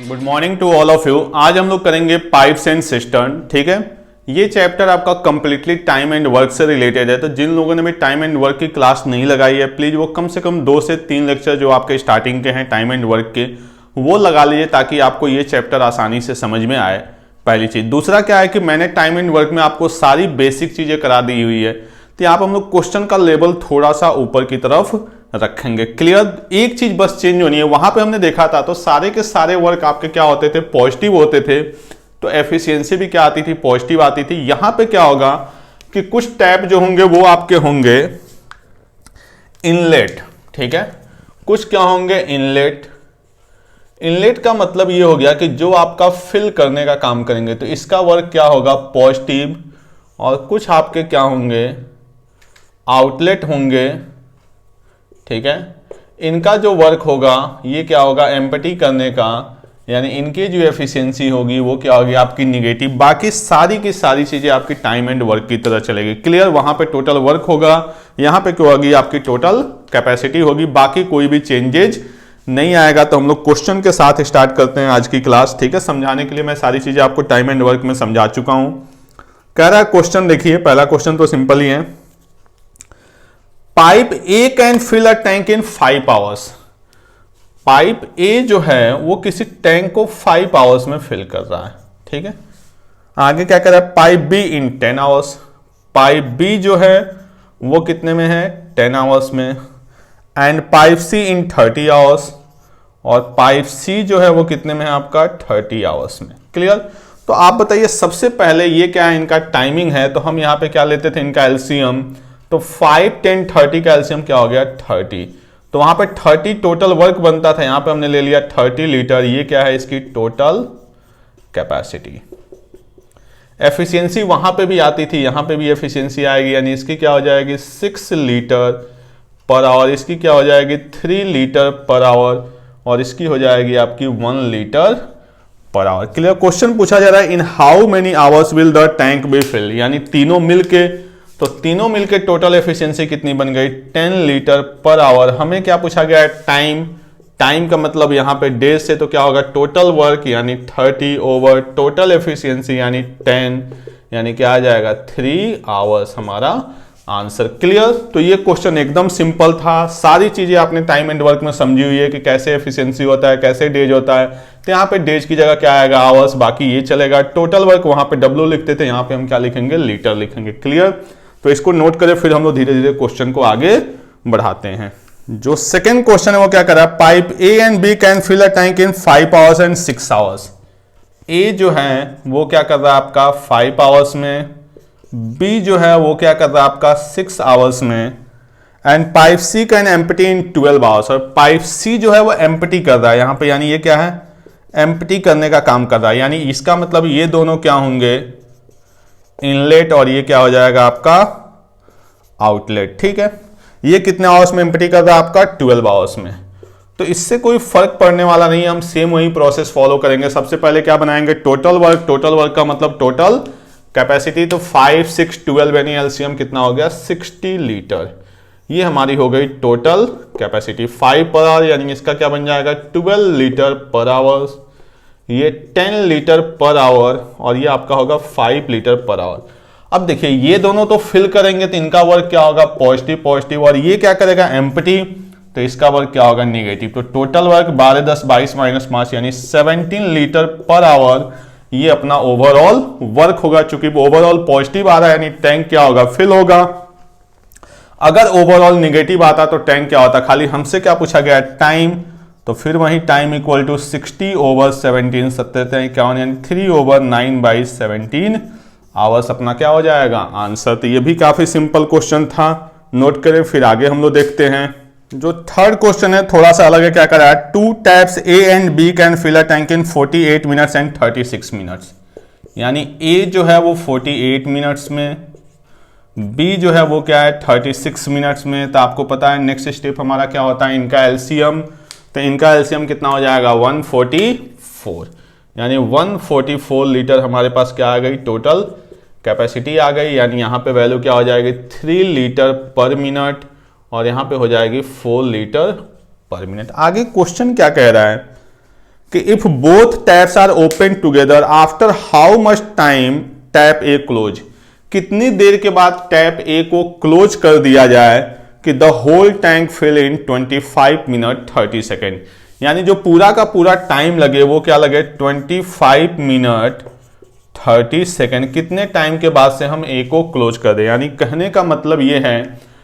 Good morning to all of you. आज हम लोग करेंगे पाइप्स एंड सिस्टर्न। ठीक है, ये चैप्टर आपका कंप्लीटली टाइम एंड वर्क से रिलेटेड है। तो जिन लोगों ने भी टाइम एंड वर्क की क्लास नहीं लगाई है, प्लीज वो कम से कम 2 से 3 लेक्चर जो आपके स्टार्टिंग के हैं टाइम एंड वर्क के, वो लगा लीजिए ताकि आपको ये चैप्टर आसानी से समझ में आए। पहली चीज। दूसरा क्या है कि मैंने टाइम एंड वर्क में आपको सारी बेसिक चीजें करा दी हुई है, तो यहाँ पर हम लोग क्वेश्चन का लेवल थोड़ा सा ऊपर की तरफ रखेंगे। क्लियर? एक चीज बस चेंज होनी है। वहां पे हमने देखा था तो सारे के सारे वर्क आपके क्या होते थे, पॉजिटिव होते थे, तो एफिशिएंसी भी क्या आती थी, पॉजिटिव आती थी। यहां पे क्या होगा कि कुछ टैप जो होंगे वो आपके होंगे इनलेट। ठीक है, कुछ क्या होंगे इनलेट। इनलेट का मतलब ये हो गया कि जो आपका फिल करने का काम करेंगे, तो इसका वर्क क्या होगा, पॉजिटिव। और कुछ आपके क्या होंगे, आउटलेट होंगे। ठीक है, इनका जो वर्क होगा ये क्या होगा, एम्पटी करने का, यानी इनकी जो एफिशिएंसी होगी वो क्या होगी आपकी निगेटिव। बाकी सारी की सारी चीजें आपकी टाइम एंड वर्क की तरह चलेगी। क्लियर? वहां पे टोटल वर्क होगा, यहां पे क्या होगी आपकी टोटल कैपेसिटी होगी, बाकी कोई भी चेंजेज नहीं आएगा। तो हम लोग क्वेश्चन के साथ स्टार्ट करते हैं आज की क्लास। ठीक है, समझाने के लिए मैं सारी चीजें आपको टाइम एंड वर्क में समझा चुका हूं। कह रहा है क्वेश्चन, देखिए पहला क्वेश्चन तो सिंपल ही है। Pipe A can fill a tank in 5 hours. Pipe A जो है वो किसी टैंक को 5 आवर्स में फिल कर रहा है। ठीक है, आगे क्या कर रहा है, pipe B in 10 hours. Pipe B जो है वो कितने में है, 10 आवर्स में। And pipe C in 30 hours. और पाइप सी जो है वो कितने में है आपका, 30 आवर्स में। क्लियर? तो आप बताइए सबसे पहले ये क्या है, इनका टाइमिंग है, तो हम यहां पे क्या लेते थे, इनका एलसीएम। तो 5, 10, 30 का एलसीएम क्या हो गया, 30। तो वहां पे 30 टोटल वर्क बनता था, यहां पे हमने ले लिया 30 लीटर। ये क्या है, इसकी टोटल कैपेसिटी। एफिशिएंसी वहां पे भी आती थी, यहां पे भी एफिशिएंसी आएगी, यानी इसकी क्या हो जाएगी 6 लीटर पर आवर, इसकी क्या हो जाएगी 3 लीटर पर आवर, और इसकी हो जाएगी आपकी 1 litre per hour. Clear? Question पूछा जा रहा है in how many hours will the tank be fill, यानी तीनों मिलके, तो तीनों मिलके टोटल एफिशिएंसी कितनी बन गई, 10 लीटर पर आवर। हमें क्या पूछा गया है, टाइम। टाइम का मतलब यहां पे डेज से, तो क्या होगा टोटल वर्क यानी 30 ओवर टोटल एफिशिएंसी यानी 10, यानी क्या आ जाएगा 3 आवर्स हमारा आंसर। क्लियर? तो ये क्वेश्चन एकदम सिंपल था, सारी चीजें आपने टाइम एंड वर्क में समझी हुई है कि कैसे एफिशिएंसी होता है, कैसे डेज होता है। तो यहाँ पे डेज की जगह क्या आएगा, आवर्स, बाकी ये चलेगा। टोटल वर्क वहां पे डब्ल्यू लिखते थे, यहाँ पे हम क्या लिखेंगे, लीटर लिखेंगे। क्लियर? तो इसको नोट करें, फिर हम लोग धीरे धीरे क्वेश्चन को आगे बढ़ाते हैं। जो सेकंड क्वेश्चन है वो क्या कर रहा है, pipe A and B can fill a tank in 5 hours and 6 hours. A जो है वो क्या कर रहा है आपका 5 आवर्स में, बी जो है वो क्या कर रहा है आपका 6 आवर्स में। And pipe C can empty in 12 hours. और पाइप सी जो है वो एम्प्टी कर रहा है यहां पे, यानी ये क्या है, एम्प्टी करने का काम कर रहा है। यानी इसका मतलब ये दोनों क्या होंगे, इनलेट, और ये क्या हो जाएगा आपका आउटलेट। ठीक है, ये कितने आवर्स में एम्प्टी कर रहा है आपका, 12 आवर्स में। तो इससे कोई फर्क पड़ने वाला नहीं है, हम सेम वही प्रोसेस फॉलो करेंगे। सबसे पहले क्या बनाएंगे, टोटल वर्क। टोटल वर्क का मतलब टोटल कैपेसिटी, तो 5, 6, 12 यानी एलसीएम कितना हो गया 60 लीटर। ये हमारी हो गई टोटल कैपेसिटी। 5 पर आवर यानी इसका क्या बन जाएगा 12 लीटर पर आवर, ये 10 लीटर पर आवर, और ये आपका होगा 5 लीटर पर आवर। अब देखिए ये दोनों तो फिल करेंगे तो इनका वर्क क्या होगा, पॉजिटिव पॉजिटिव, और ये क्या करेगा एम्प्टी, तो इसका वर्क क्या होगा निगेटिव। तो टोटल वर्क 12, 10, 22 -5 यानी 17 लीटर पर आवर, ये अपना ओवरऑल वर्क होगा। चूंकि ओवरऑल पॉजिटिव आ रहा है यानी टैंक क्या होगा, फिल होगा। अगर ओवरऑल निगेटिव आता तो टैंक क्या होता, खाली हमसे क्या पूछा गया टाइम, तो फिर वही टाइम इक्वल टू 60 ओवर 17, 77 यानी 3 ओवर 9/17 आवर्स अपना क्या हो जाएगा आंसर। तो ये भी काफी सिंपल क्वेश्चन था, नोट करें। फिर आगे हम लोग देखते हैं। जो थर्ड क्वेश्चन है थोड़ा सा अलग है। क्या कर रहा है, 2 taps A and B can fill a tank in 48 minutes and 36 minutes. यानी ए जो है वो 48 मिनट्स में, बी जो है वो क्या है 36 मिनट्स में। तो आपको पता है नेक्स्ट स्टेप हमारा क्या होता है, इनका एलसीएम। तो इनका एलसीएम कितना हो जाएगा 144, यानी 144 लीटर हमारे पास क्या आ गई, टोटल कैपेसिटी आ गई। यानी यहाँ पे वैल्यू क्या हो जाएगी 3 लीटर पर मिनट, और यहाँ पे हो जाएगी 4 लीटर पर मिनट। आगे क्वेश्चन क्या कह रहा है कि if both taps are open together after how much time tap A close, कितनी देर के बाद टैप ए को क्लोज कर दिया जाए कि the whole tank fill in 25 minute 30 second, यानी जो पूरा का पूरा टाइम लगे वो क्या लगे 25 मिनट 30 सेकेंड, कितने टाइम के बाद से हम ए को क्लोज कर दें। यानी कहने का मतलब ये है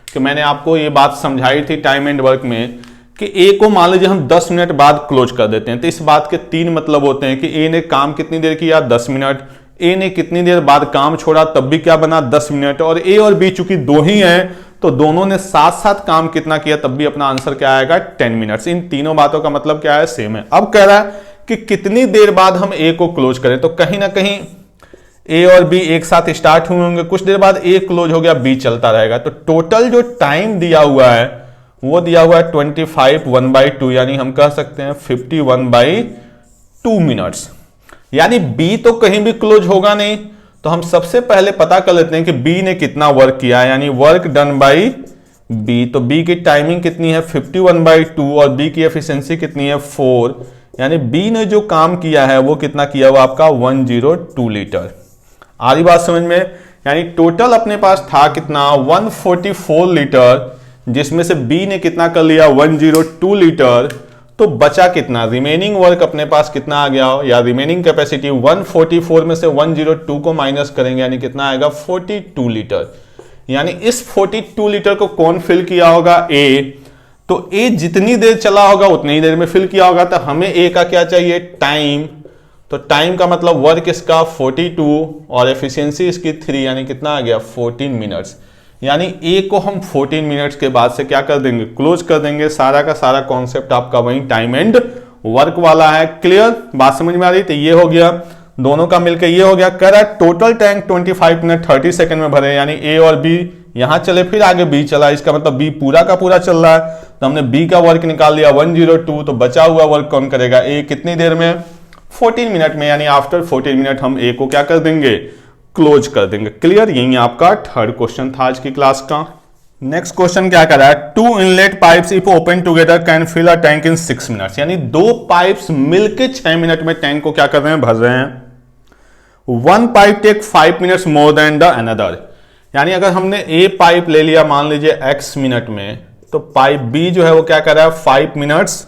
कि मैंने आपको ये बात समझाई थी टाइम एंड वर्क में कि ए को मान लीजिए हम 10 मिनट बाद क्लोज कर देते हैं, तो इस बात के 3 मतलब होते हैं कि ए ने काम कितनी देर किया 10 मिनट, ए ने कितनी देर बाद काम छोड़ा तब भी क्या बना 10 मिनट, और ए और बी चूंकि दो ही हैं तो दोनों ने साथ साथ काम कितना किया तब भी अपना आंसर क्या आएगा 10 मिनट्स। इन तीनों बातों का मतलब क्या है सेम है। अब कह रहा है कि कितनी देर बाद हम ए को क्लोज करें, तो कहीं ना कहीं ए और बी एक साथ स्टार्ट हुए होंगे, कुछ देर बाद ए क्लोज हो गया बी चलता रहेगा, तो टोटल जो टाइम दिया हुआ है वो दिया हुआ है 25 1/2, यानी हम कह सकते हैं 51/2 मिनट्स। यानी बी तो कहीं भी क्लोज होगा नहीं, तो हम सबसे पहले पता कर लेते हैं कि बी ने कितना वर्क किया है, यानी वर्क डन बाई बी। तो बी की टाइमिंग कितनी है 51/2 और बी की एफिशिएंसी कितनी है 4, यानी बी ने जो काम किया है वो कितना किया हुआ आपका 102 लीटर। आ रही बात समझ में? यानी टोटल अपने पास था कितना 144 लीटर, जिसमें से बी ने कितना कर लिया 102 लीटर, तो बचा कितना, रिमेनिंग वर्क अपने पास कितना आ गया, या रिमेनिंग कैपेसिटी 144 में से 102 को माइनस करेंगे यानी कितना आएगा 42 लीटर। यानी इस 42 लीटर को कौन फिल किया होगा ए, तो ए जितनी देर चला होगा उतनी ही देर में फिल किया होगा, तो हमें ए का क्या चाहिए टाइम, तो टाइम का मतलब वर्क इसका 42 और एफिशिएंसी इसकी 3, यानी कितना आ गया 14 मिनट्स। यानी ए को हम 14 मिनट्स के बाद से क्या कर देंगे क्लोज कर देंगे। सारा का सारा कॉन्सेप्ट आपका वही टाइम एंड वर्क वाला है। क्लियर बात समझ में आ रही? तो ये हो गया दोनों का मिलकर ये हो गया। कह रहा है टोटल टैंक 25 मिनट 30 सेकंड में भरे, यानी ए और बी यहां चले फिर आगे बी चला, इसका मतलब बी पूरा का पूरा चल रहा है, तो हमने बी का वर्क निकाल लिया 102, तो बचा हुआ वर्क कौन करेगा ए, कितनी देर में 14 मिनट में, यानी आफ्टर 14 मिनट हम ए को क्या कर देंगे क्लोज कर देंगे। क्लियर? यही आपका थर्ड क्वेश्चन था आज की क्लास का। नेक्स्ट क्वेश्चन क्या कर रहा है, 2 inlet pipes if open together can fill a tank in 6 minutes, यानी 2 पाइप्स मिलकर 6 मिनट में टैंक को क्या कर रहे हैं भर रहे हैं। 1 pipe take 5 minutes more than the another, यानी अगर हमने ए पाइप ले लिया मान लीजिए x मिनट में, तो पाइप बी जो है वो क्या कर रहा है 5 मिनट्स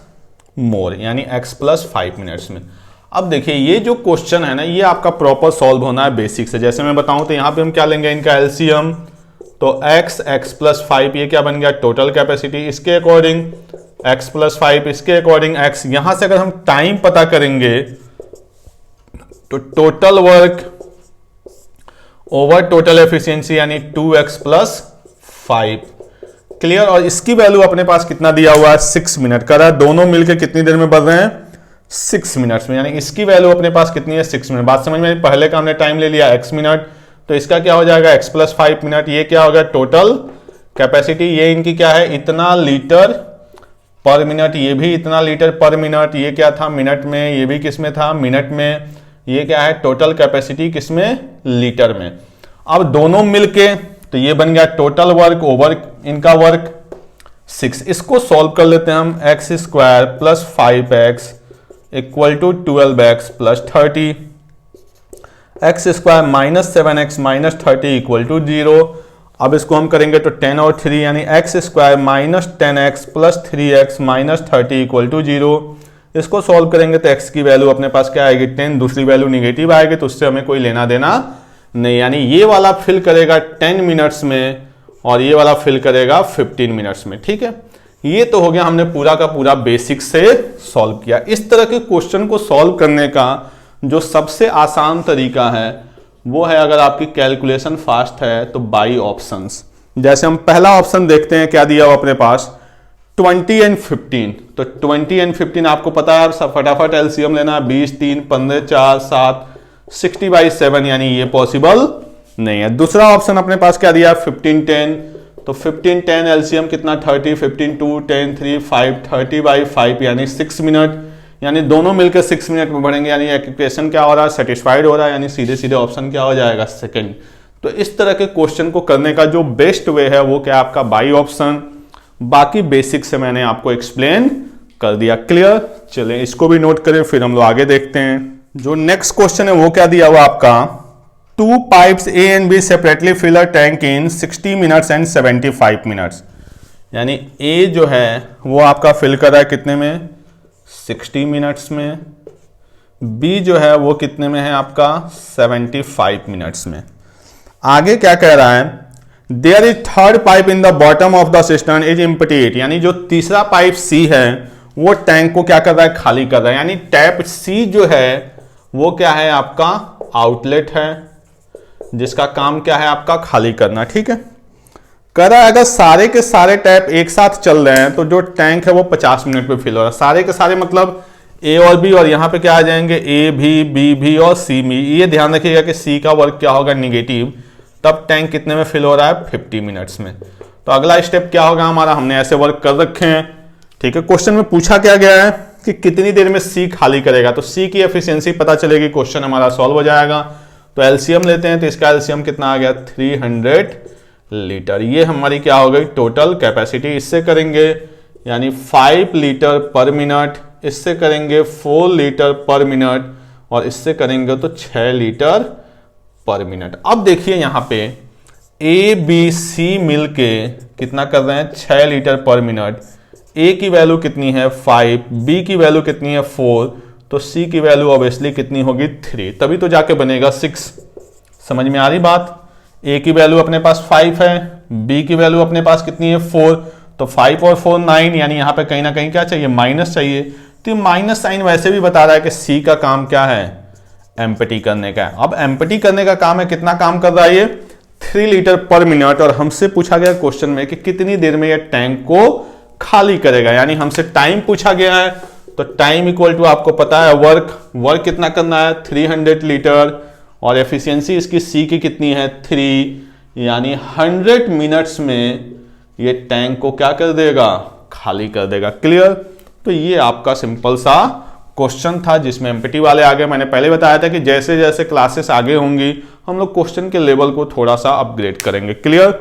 मोर, यानी x + 5 मिनट्स में। अब देखिए ये जो क्वेश्चन है ना ये आपका प्रॉपर सॉल्व होना है बेसिक से। जैसे मैं बताऊं तो यहां पे हम क्या लेंगे इनका एलसीएम, तो x + 5 ये क्या बन गया टोटल कैपेसिटी, इसके अकॉर्डिंग x + 5 इसके अकॉर्डिंग x। यहां से अगर हम टाइम पता करेंगे तो total work over total efficiency यानी 2x + 5। क्लियर? और इसकी वैल्यू अपने पास कितना दिया हुआ है 6 मिनट का रहा, दोनों मिलकर कितनी देर में बढ़ रहे हैं 6 मिनट्स में, यानी इसकी वैल्यू अपने पास कितनी है 6 मिनट। बात समझ में? पहले का हमने टाइम ले लिया x मिनट, तो इसका क्या हो जाएगा x + 5 मिनट, ये क्या हो गया टोटल कैपेसिटी, ये इनकी क्या है इतना लीटर पर मिनट, ये भी इतना लीटर पर मिनट, ये क्या था मिनट में, ये भी किस में था मिनट में, ये क्या है टोटल कैपेसिटी किसमें लीटर में। अब दोनों मिलके तो ये बन गया टोटल वर्क ओवर इनका वर्क 6। इसको सॉल्व कर लेते हैं हम, x² + 5x = 12x + 30, x² - 7x - 30 = 0। अब इसको हम करेंगे तो 10 और 3 यानी x² - 10x + 3x - 30 = 0। इसको सॉल्व करेंगे तो x की वैल्यू अपने पास क्या आएगी 10, दूसरी वैल्यू निगेटिव आएगी, तो उससे हमें कोई लेना देना नहीं, यानी ये वाला फिल करेगा 10 मिनट्स में और ये वाला फिल करेगा 15 मिनट्स में। ठीक है, ये तो हो गया हमने पूरा का पूरा बेसिक से सॉल्व किया। इस तरह के क्वेश्चन को सॉल्व करने का जो सबसे आसान तरीका है वो है, अगर आपकी कैलकुलेशन फास्ट है तो बाई ऑप्शंस। जैसे हम पहला ऑप्शन देखते हैं क्या दिया हुआ अपने पास 20 और 15, तो 20 और 15 आपको पता है फटाफट एलसीएम लेना है, 20 3 15 4 7 60/7, यानी ये पॉसिबल नहीं है। दूसरा ऑप्शन अपने पास क्या दिया 15 10, तो 15 10 एलसीएम कितना 30, 15 2 10 3 5 30/5 यानी 6 मिनट, यानी दोनों मिलकर 6 मिनट में बढ़ेंगे, यानी इक्वेशन क्या हो रहा है सेटिस्फाइड हो रहा है, यानी सीधे सीधे ऑप्शन क्या हो जाएगा सेकंड। तो इस तरह के क्वेश्चन को करने का जो बेस्ट वे है वो क्या आपका बाई ऑप्शन। बाकी बेसिक से मैंने आपको एक्सप्लेन कर दिया। क्लियर, चलिए इसको भी नोट करें, फिर हम लोग आगे देखते हैं। जो नेक्स्ट क्वेश्चन है वो क्या दिया हुआ आपका, 2 pipes A and B separately fill a tank in 60 minutes and 75 minutes. यानी A जो है वो आपका फिल कर रहा है कितने में, 60 मिनट्स में, B जो है वो कितने में है आपका, 75 मिनट्स में। आगे क्या कह रहा है, there is third pipe in the bottom of the system is empty, यानी जो तीसरा पाइप C है वो टैंक को क्या कर रहा है, खाली कर रहा है। यानी टैप C जो है वो क्या है आपका, आउटलेट है, जिसका काम क्या है आपका, खाली करना। ठीक है, कह रहा है अगर सारे के सारे टैप एक साथ चल रहे हैं तो जो टैंक है वो 50 मिनट में फिल हो रहा है। सारे के सारे मतलब A और B, और यहां पे क्या आ जाएंगे, A भी, B भी और C भी। ये ध्यान रखिएगा कि C का वर्क क्या होगा, निगेटिव, तब टैंक कितने में फिल हो रहा है, 50 मिनट्स में। तो अगला स्टेप क्या होगा हमारा, हमने ऐसे वर्क कर रखे हैं। ठीक है, क्वेश्चन में पूछा क्या गया है कि कितनी देर में C खाली करेगा, तो C की एफिशिएंसी पता चलेगी, क्वेश्चन हमारा सॉल्व हो जाएगा। तो एलसीएम लेते हैं, तो इसका एलसीएम कितना आ गया, 300 लीटर। ये हमारी क्या हो गई, टोटल कैपेसिटी। इससे करेंगे यानी 5 लीटर पर मिनट, इससे करेंगे 4 लीटर पर मिनट, और इससे करेंगे तो 6 लीटर पर मिनट। अब देखिए यहां पे A, B, C मिलके कितना कर रहे हैं, 6 लीटर पर मिनट। A की वैल्यू कितनी है, 5, B की वैल्यू कितनी है, 4, तो C की वैल्यू ऑब्वियसली कितनी होगी, 3, तभी तो जाके बनेगा 6। समझ में आ रही बात, A की वैल्यू अपने पास 5 है, B की वैल्यू अपने पास कितनी है, 4, तो 5 और 4 9, यानी यहां पे कहीं ना कहीं क्या चाहिए, माइनस चाहिए। तो माइनस साइन वैसे भी बता रहा है कि C का काम क्या है, एम्प्टी करने का। अब एम्प्टी करने का काम है, कितना काम कर रहा है ये, 3 लीटर पर मिनट। और हमसे पूछा गया क्वेश्चन में कि कितनी देर में ये टैंक को खाली करेगा, यानी हमसे टाइम पूछा गया है। तो टाइम इक्वल टू आपको पता है वर्क कितना करना है, 300 लीटर, और एफिशिएंसी इसकी C की कितनी है, 3, यानी 100 मिनट्स में ये टैंक को क्या कर देगा, खाली कर देगा। क्लियर, तो ये आपका सिंपल सा क्वेश्चन था जिसमें एम्प्टी वाले आगे। मैंने पहले बताया था कि जैसे जैसे क्लासेस आगे होंगी हम लोग क्वेश्चन के लेवल को थोड़ा सा अपग्रेड करेंगे। क्लियर,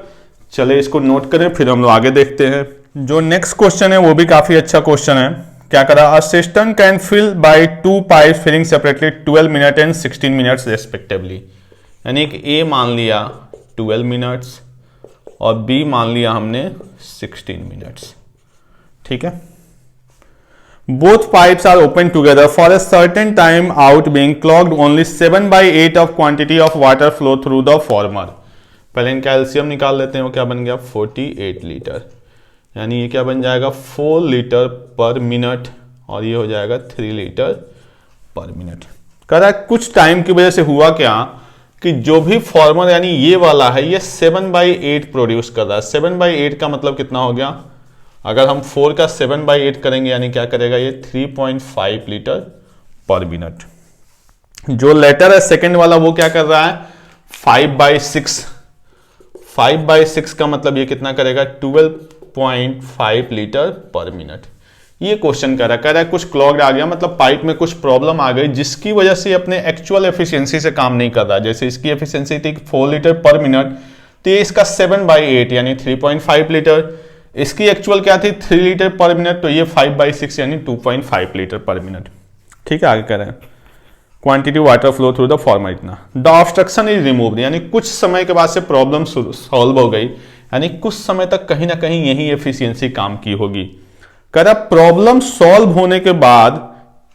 चले इसको नोट करें, फिर हम लोग आगे देखते हैं। जो नेक्स्ट क्वेश्चन है वो भी काफी अच्छा क्वेश्चन है। क्या करा, a system can fill by 2 pipe filling separately 12 minute and 16 minutes respectively. यानी कि A मान लिया 12 मिनट्स और B मान लिया हमने 16 मिनट्स। ठीक है, both pipes are open together for a certain time out being clogged only 7/8 of quantity of water flow through the former। पहले इनका एलसीएम निकाल लेते हैं, वो क्या बन गया, 48 लीटर, यानी ये क्या बन जाएगा, 4 लीटर पर मिनट, और ये हो जाएगा 3 लीटर पर मिनट। कह रहा है कुछ टाइम की वजह से हुआ क्या कि जो भी फॉर्मर यानी ये वाला है ये 7/8 प्रोड्यूस कर रहा है। 7/8 का मतलब कितना हो गया, अगर हम 4 का 7/8 करेंगे यानी क्या करेगा ये 3.5 लीटर पर मिनट। जो लेटर है सेकंड वाला वो क्या कर रहा है, 5/6। 5/6 का मतलब ये कितना करेगा, 12.5 लीटर पर मिनट। ये क्वेश्चन कह रहा है कुछ क्लॉग्ड आ गया, मतलब पाइप में कुछ प्रॉब्लम आ गई जिसकी वजह से अपने एक्चुअल एफिशिएंसी से काम नहीं कर रहा। जैसे इसकी एफिशिएंसी थी 4 लीटर पर मिनट, तो ये इसका 7/8 यानी 3.5 लीटर। इसकी एक्चुअल क्या थी, 3 लीटर पर मिनट, तो ये 5/6 यानी 2.5 लीटर पर मिनट। ठीक है, आगे कह रहे हैं quantity water flow through the former इतना। द ऑब्स्ट्रक्शन इज रिमूव्ड, यानी कुछ समय के बाद से प्रॉब्लम सॉल्व हो गई, यानी कुछ समय तक कहीं ना कहीं यही एफिशिएंसी काम की होगी। कह रहा प्रॉब्लम सॉल्व होने के बाद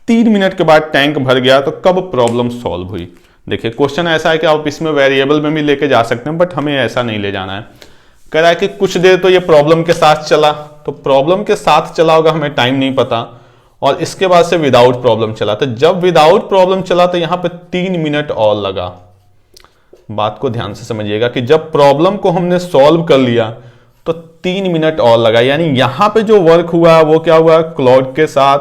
3 मिनट के बाद टैंक भर गया, तो कब प्रॉब्लम सॉल्व हुई। देखिए क्वेश्चन ऐसा है कि आप इसमें वेरिएबल में भी लेके जा सकते हैं, बट हमें ऐसा नहीं ले जाना है। कह रहा है कि कुछ देर तो ये प्रॉब्लम के साथ चला, तो प्रॉब्लम के साथ चला होगा, हमें टाइम नहीं पता, और इसके बाद से विदाउट प्रॉब्लम चला। तो जब विदाउट प्रॉब्लम चला तो यहां पे 3 मिनट और लगा। बात को ध्यान से समझिएगा कि जब प्रॉब्लम को हमने सॉल्व कर लिया तो 3 मिनट और लगा, यानी यहां पे जो वर्क हुआ वो क्या हुआ, क्लॉग के साथ,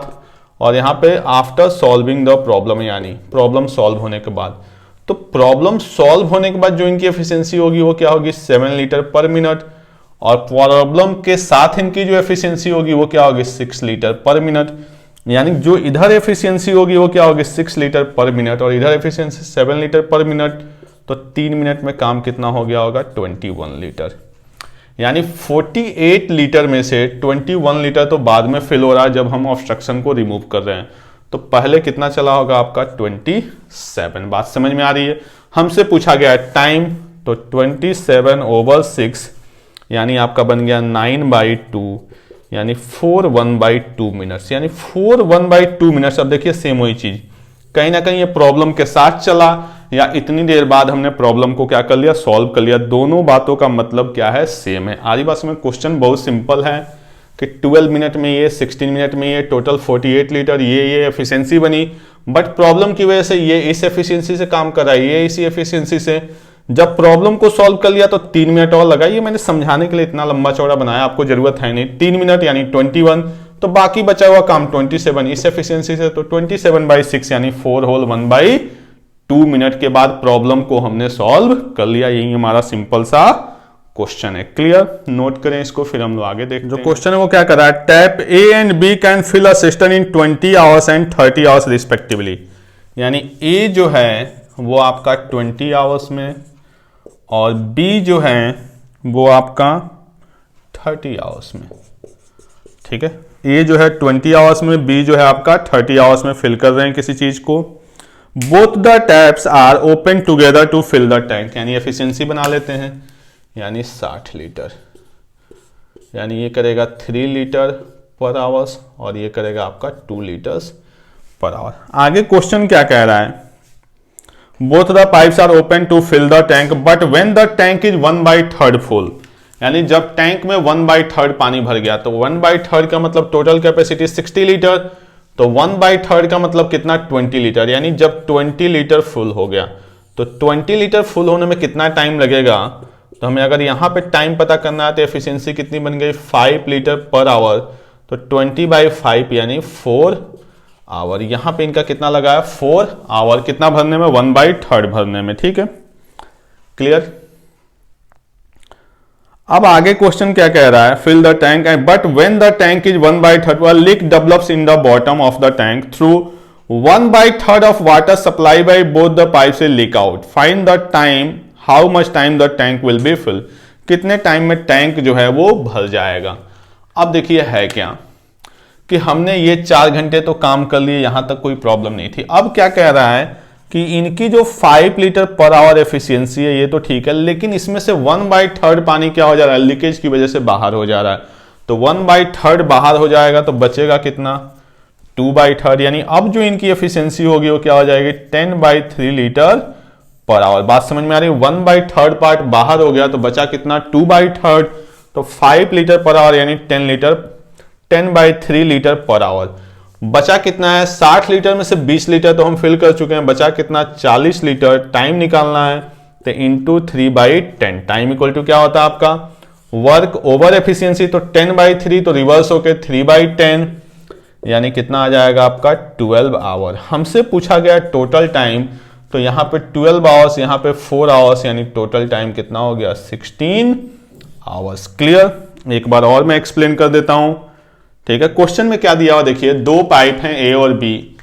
और यहां पे आफ्टर सॉल्विंग द प्रॉब्लम, यानी प्रॉब्लम सॉल्व होने के बाद। तो प्रॉब्लम सॉल्व होने के बाद जो इनकी एफिशिएंसी होगी वो क्या होगी, 7 लीटर पर मिनट, और प्रॉब्लम के साथ इनकी जो एफिशिएंसी होगी वो क्या होगी, 6 लीटर पर मिनट। यानी जो इधर एफिशिएंसी होगी वो क्या होगी, 6 लीटर पर मिनट, और इधर एफिशिएंसी 7 लीटर पर मिनट, तो 3 मिनट में काम कितना हो गया होगा, 21 लीटर। यानी 48 लीटर में से 21 लीटर तो बाद में फिल हो रहा है जब हम ऑब्स्ट्रक्शन को रिमूव कर रहे हैं। तो पहले कितना चला होगा आपका 27। बात समझ में आ रही है। हमसे पूछा गया है टाइम, तो 27/6 यानी आपका बन गया 9/2 यानी 4/1/2 मिनट्स, यानी 4/1/2 मिनट्स। अब देखिए सेम वही चीज, कहीं ना कहीं ये प्रॉब्लम के साथ चला या इतनी देर बाद हमने प्रॉब्लम को क्या कर लिया, सॉल्व कर लिया। दोनों बातों का मतलब क्या है, सेम है। आधी बात में क्वेश्चन बहुत सिंपल है कि 12 मिनट में ये, 16 मिनट में ये, टोटल 48 लीटर ये एफिशिएंसी बनी। बट प्रॉब्लम की वजह से ये इस एफिशिएंसी से काम कर रहा है, ये इसी एफिशिएंसी से। जब प्रॉब्लम को सॉल्व कर लिया तो 3 मिनट और लगा। ये मैंने समझाने के लिए इतना लंबा चौड़ा बनाया, आपको जरूरत है नहीं। 3 मिनट यानी 21, तो बाकी बचा हुआ काम 27 इस एफिशिएंसी से, तो 27/6 यानी 4/1/2 मिनट के बाद प्रॉब्लम को हमने सॉल्व कर लिया। यही हमारा सिंपल सा क्वेश्चन है। क्लियर, नोट करें इसको, फिर हम लोग आगे देखते हैं। जो क्वेश्चन है वो क्या कर रहा है, tap A and B can fill a system in 20 hours and 30 hours respectively. यानी ए जो है वो आपका 20 आवर्स में और बी जो है वो आपका 30 आवर्स में। ठीक है, ए जो है 20 आवर्स में, बी जो है आपका 30 आवर्स में फिल कर रहे हैं किसी चीज को। Both the taps are open together to fill the tank, यानी एफिशिएंसी बना लेते हैं, यानी 60 लीटर। यानी ये करेगा 3 लीटर पर आवर्स और ये करेगा आपका 2 लीटर्स पर आवर। आगे क्वेश्चन क्या कह रहा है, both the pipes are open to fill the tank but when the tank is 1/3 full. यानी जब टैंक में 1/3 पानी भर गया, तो 1/3 का मतलब टोटल कैपेसिटी 60 लीटर, तो 1/3 का मतलब कितना, 20 लीटर। यानी जब 20 लीटर फुल हो गया, तो 20 लीटर फुल होने में कितना टाइम लगेगा, तो हमें अगर यहां पे टाइम पता करना है तो एफिशिएंसी कितनी बन गई, 5 लीटर पर आवर, तो 20/5 यानी 4 आवर। यहां पे इनका कितना लगा है, 4 आवर। कितना भरने में, 1/3 भरने में। ठीक है, क्लियर। अब आगे क्वेश्चन क्या कह रहा है, fill the tank and but when the tank is 1/3 a leak develops in the bottom of the tank through 1/3 of water supply by both the pipes will leak out. Find the time, how much time the tank will be fill. कितने time में tank जो है वो भर जाएगा। अब देखिए है क्या कि हमने ये 4 घंटे तो काम कर लिए, यहां तक कोई प्रॉब्लम नहीं थी। अब क्या कह रहा है कि इनकी जो 5 लीटर पर आवर एफिशिएंसी है ये तो ठीक है, लेकिन इसमें से 1/3 पानी क्या हो जा रहा है, लीकेज की वजह से बाहर हो जा रहा है। तो 1/3 बाहर हो जाएगा तो बचेगा कितना, 2/3। यानी अब जो इनकी एफिशिएंसी होगी वो क्या हो जाएगी, 10/3 लीटर पर आवर। बात समझ में आ रही है, 1/3 पार्ट बाहर हो गया तो बचा कितना, 2/3। तो 5 लीटर पर आवर यानी 10/3 लीटर पर आवर। बचा कितना है, 60 लीटर में से 20 लीटर तो हम फिल कर चुके हैं, बचा कितना, 40 लीटर। टाइम निकालना है तो इंटू 3/10। टाइम इक्वल टू क्या होता है आपका, वर्क ओवर एफिशिएंसी, तो 10/3 तो रिवर्स होके 3/10 यानी कितना आ जाएगा आपका 12 आवर। हमसे पूछा गया टोटल टाइम, तो यहां पे 12 आवर्स, यहां पे 4 आवर्स, यानी टोटल टाइम कितना हो गया 16 आवर्स। क्लियर, एक बार और मैं एक्सप्लेन कर देता हूं। ठीक है, क्वेश्चन में क्या दिया हुआ देखिए, 2 पाइप हैं ए और बी,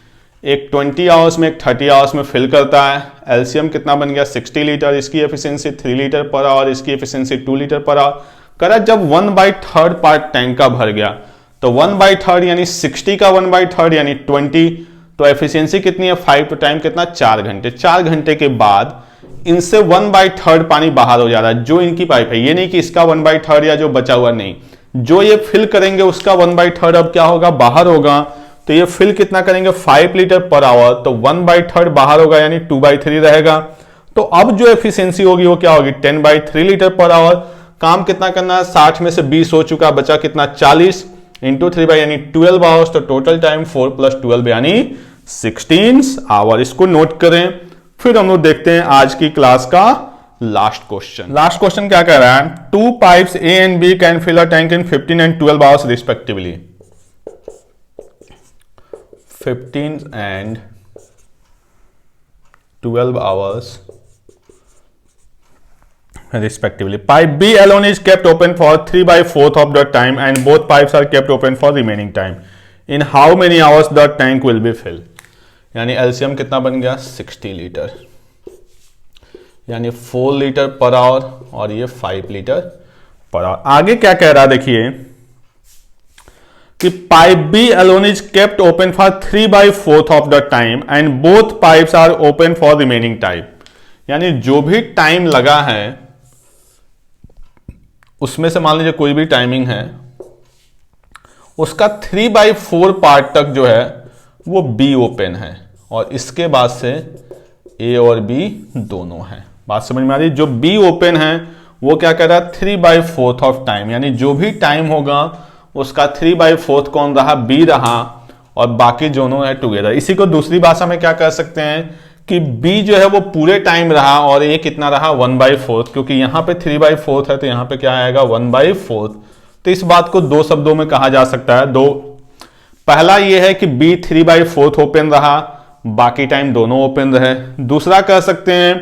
एक 20 आवर्स में एक 30 आवर्स में फिल करता है। एलसीएम कितना बन गया 60 लीटर, इसकी एफिशिएंसी 3 लीटर पर आवर, इसकी एफिशिएंसी 2 लीटर पर आवर। करा जब 1/3 पार्ट टैंक का भर गया, तो 1/3 यानी 60 का 1/3 यानी 20, तो एफिशिएंसी कितनी है 5, तो टाइम कितना 4 घंटे। 4 घंटे के बाद इनसे 1/3 पानी बाहर हो जा रहा है, जो इनकी पाइप है। ये नहीं कि इसका 1/3 या जो बचा हुआ, नहीं, जो ये फिल करेंगे उसका 1/3 अब क्या होगा, बाहर होगा। तो ये फिल कितना करेंगे 5 लीटर पर आवर, तो 1/3 बाहर होगा यानी 2/3 रहेगा। तो अब जो एफिशिएंसी होगी वो क्या होगी 10/3 लीटर पर आवर। काम कितना करना है, 60 में से 20 हो चुका, बचा कितना 40 इंटू 3 यानी 12 आवर्स। तो टोटल टाइम 4 + 12 यानी 16 आवर। इसको नोट करें। फिर हम लोग देखते हैं आज की क्लास का लास्ट क्वेश्चन। लास्ट क्वेश्चन क्या कह रहा है, 2 pipes A and B can fill a tank in 15 and 12 hours respectively. 15 and 12 hours respectively. Pipe B alone is kept open for 3/4 of the time and both pipes are kept open for remaining time. In how many hours the tank will be filled? यानी LCM कितना बन गया 60 litre, यानी 4 litre per hour और ये 5 litre per hour. आगे क्या कह रहा है देखिए कि pipe B alone is kept open for 3/4 of the time and both pipes are open for remaining time. यानी जो भी टाइम लगा है उसमें से मान लीजिए कोई भी टाइमिंग है, उसका 3/4 पार्ट तक जो है वो बी ओपन है और इसके बाद से ए और बी दोनों है। बात समझ में आ रही? जो बी ओपन है वो क्या कह रहा है 3/4 ऑफ टाइम, यानी जो भी टाइम होगा उसका 3/4 कौन रहा, बी रहा, और बाकी दोनों है टुगेदर। इसी को दूसरी भाषा में क्या कह सकते हैं कि बी जो है वो पूरे टाइम रहा और ए कितना रहा 1/4, क्योंकि यहां पे 3/4 है तो यहां पे क्या आएगा 1/4। तो इस बात को दो शब्दों में कहा जा सकता है। दो, पहला ये है कि बी 3/4 ओपन रहा, बाकी टाइम दोनों ओपन रहे। दूसरा कह सकते हैं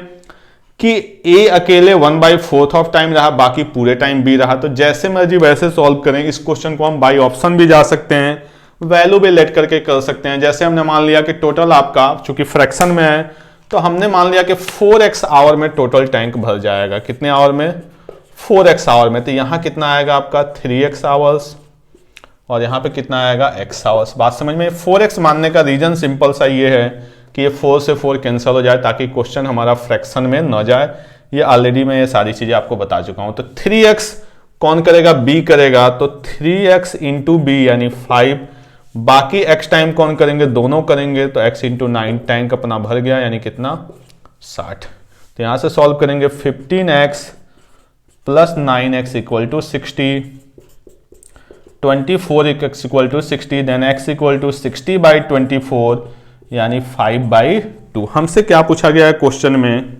कि ए अकेले 1/4 ऑफ टाइम रहा, बाकी पूरे टाइम बी रहा। तो जैसे मर्जी वैसे सॉल्व करें। इस क्वेश्चन को हम बाई ऑप्शन भी जा सकते हैं, वैल्यू भी लेट करके कर सकते हैं। जैसे हमने मान लिया कि टोटल आपका चूंकि फ्रैक्शन में है तो हमने मान लिया कि 4x आवर में टोटल टैंक भर जाएगा। कितने आवर में? 4x आवर में। तो यहां कितना आएगा आपका 3x आवर्स और यहां पे कितना आएगा x आवर्स। बात समझ में? 4x मानने का रीजन सिंपल सा ये है कि ये 4 से 4 कैंसिल हो जाए ताकि क्वेश्चन हमारा फ्रैक्शन में न जाए। ये ऑलरेडी मैं ये सारी चीजें आपको बता चुका हूं। तो 3x कौन करेगा? b करेगा। तो 3x इंटू बी यानी 5, बाकी x टाइम कौन करेंगे? दोनों करेंगे। तो x इंटू 9 टैंक अपना भर गया, यानी कितना 60। तो यहां से सॉल्व करेंगे 15x plus 9x equal to 60, 24x equal to 60, then x equal to 60/24 यानी 5/2। हमसे क्या पूछा गया है क्वेश्चन में?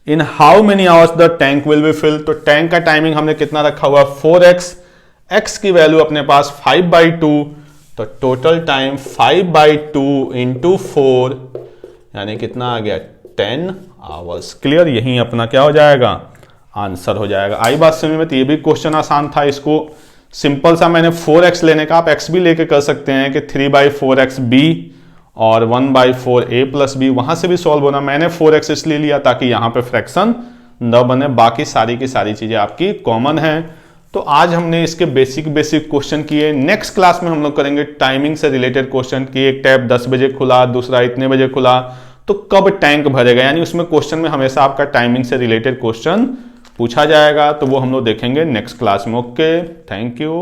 In how many hours the tank will be fill. तो टैंक का टाइमिंग हमने कितना रखा हुआ? 4x, x की वैल्यू अपने पास 5/2, तो टोटल टाइम 5/2 इंटू 4 यानी कितना आ गया 10 आवर्स। क्लियर? यही अपना क्या हो जाएगा? आंसर हो जाएगा। आई बात समझ में? तो ये भी क्वेश्चन आसान था। इसको सिंपल सा मैंने 4x लेने का, आप x भी लेके कर सकते हैं कि 3/4x b और 1/4 a प्लस b, वहां से भी सॉल्व होना। मैंने 4x इसलिए लिया ताकि यहां पे फ्रैक्शन न बने, बाकी सारी की सारी चीजें आपकी कॉमन है। तो आज हमने इसके बेसिक क्वेश्चन किए। नेक्स्ट क्लास में हम लोग करेंगे टाइमिंग से रिलेटेड क्वेश्चन कि एक टैप 10 बजे खुला, दूसरा इतने बजे खुला, तो कब टैंक भरेगा। यानी उसमें क्वेश्चन में हमेशा आपका टाइमिंग से रिलेटेड क्वेश्चन पूछा जाएगा। तो वो हम लोग देखेंगे नेक्स्ट क्लास में। Okay, thank you.